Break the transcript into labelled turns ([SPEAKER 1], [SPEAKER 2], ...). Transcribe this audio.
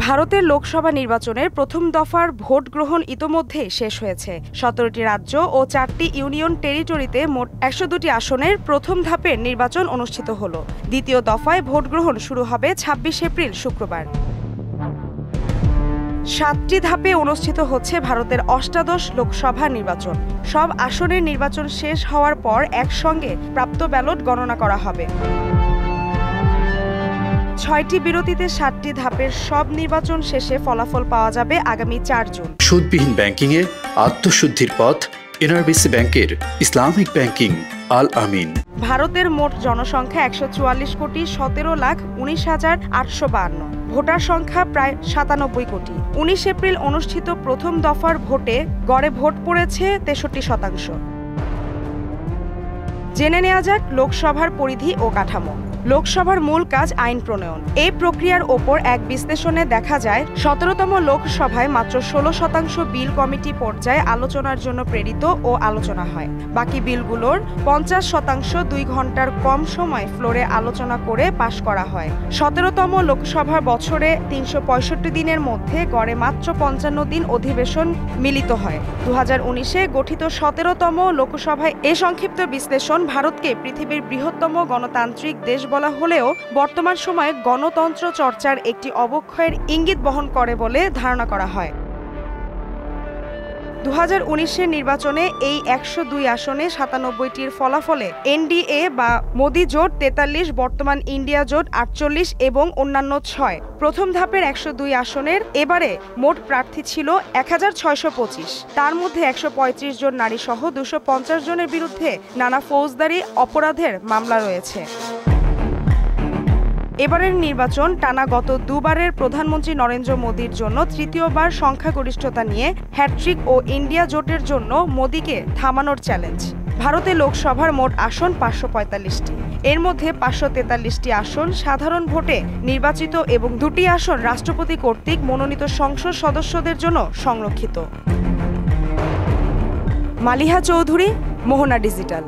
[SPEAKER 1] ভারতের লোকসভা নির্বাচনের প্রথম দফার ভোট গ্রহণ ইতোমধ্যে শেষ হয়েছে। 17টি রাজ্য ও 4টি ইউনিয়ন টেরিটরিতে মোট 102টি আসনের প্রথম ধাপের নির্বাচন অনুষ্ঠিত হলো। দ্বিতীয় দফায় ভোট গ্রহণ শুরু হবে 26 এপ্রিল শুক্রবার। 7টি ধাপে অনুষ্ঠিত হচ্ছে ভারতের অষ্টাদশ লোকসভা নির্বাচন। সব আসনের নির্বাচন শেষ হওয়ার পর একসঙ্গে প্রাপ্ত ব্যালট গণনা করা হবে। 6টি বিরতিতে 7টি ধাপের সব নির্বাচন শেষে ফলাফল পাওয়া যাবে আগামী 4 জুন।
[SPEAKER 2] সুদবিহীন ব্যাংকিংয়ে আত্মশুদ্ধির পথ এনআরবিসি ব্যাংকের ইসলামিক ব্যাংকিং আল আমিন।
[SPEAKER 1] ভারতের মোট জনসংখ্যা 144,17,19,852। ভোটার সংখ্যা প্রায় 97 কোটি। 19 এপ্রিল অনুষ্ঠিত প্রথম দফার ভোটে গড়ে ভোট পড়েছে 63%। জেনে নেওয়া যাক লোকসভার পরিধি ও কাঠামো। লোকসভার মূল কাজ আইন প্রণয়ন। এই প্রক্রিয়ার ওপর এক বিশ্লেষণে দেখা যায় 17তম লোকসভায় মাত্র 16% বিল কমিটি পর্যায়ে আলোচনার জন্য প্রেরিত ও আলোচনা হয়। বাকি বিলগুলোর 50% 2 ঘন্টার কম সময় ফ্লোরে আলোচনা করে পাশ করা হয়। 17তম লোকসভার বছরে 365 দিনের মধ্যে গড়ে মাত্র 55 দিন অধিবেশন মিলিত হয়। 2019-এ গঠিত 17তম লোকসভায় এ সংক্ষিপ্ত বিশ্লেষণ ভারতকে পৃথিবীর বৃহত্তম গণতান্ত্রিক দেশ বলা হলেও বর্তমান সময়ে গণতন্ত্র চর্চার একটি অবক্ষয়ের ইঙ্গিত বহন করে বলে ধারণা করা হয়। 2019-এর নির্বাচনে এই 102 আসনে 97টির ফলাফলে এনডিএ বা মোদি জোট 43, বর্তমান ইন্ডিয়া জোট 48 এবং অন্যান্য 6। প্রথম ধাপের 102 আসনের এবারে মোট প্রার্থী ছিল 1625। তার মধ্যে 135 জন নারী সহ 250 জনের বিরুদ্ধে নানা ফৌজদারি অপরাধের মামলা রয়েছে। এবারের নির্বাচন টানা গত দুবারের প্রধানমন্ত্রী নরেন্দ্র মোদীর জন্য তৃতীয়বার সংখ্যাগরিষ্ঠতা নিয়ে হ্যাট্রিক ও ইন্ডিয়া জোটের জন্য মোদীকে থামানোর চ্যালেঞ্জ। ভারতে লোকসভার মোট আসন 545টি। এর মধ্যে 543টি আসন সাধারণ ভোটে নির্বাচিত এবং 2টি আসন রাষ্ট্রপতি কর্তৃক মনোনীত সংসদ সদস্যদের জন্য সংরক্ষিত। মালিহা চৌধুরী, মোহনা ডিজিটাল।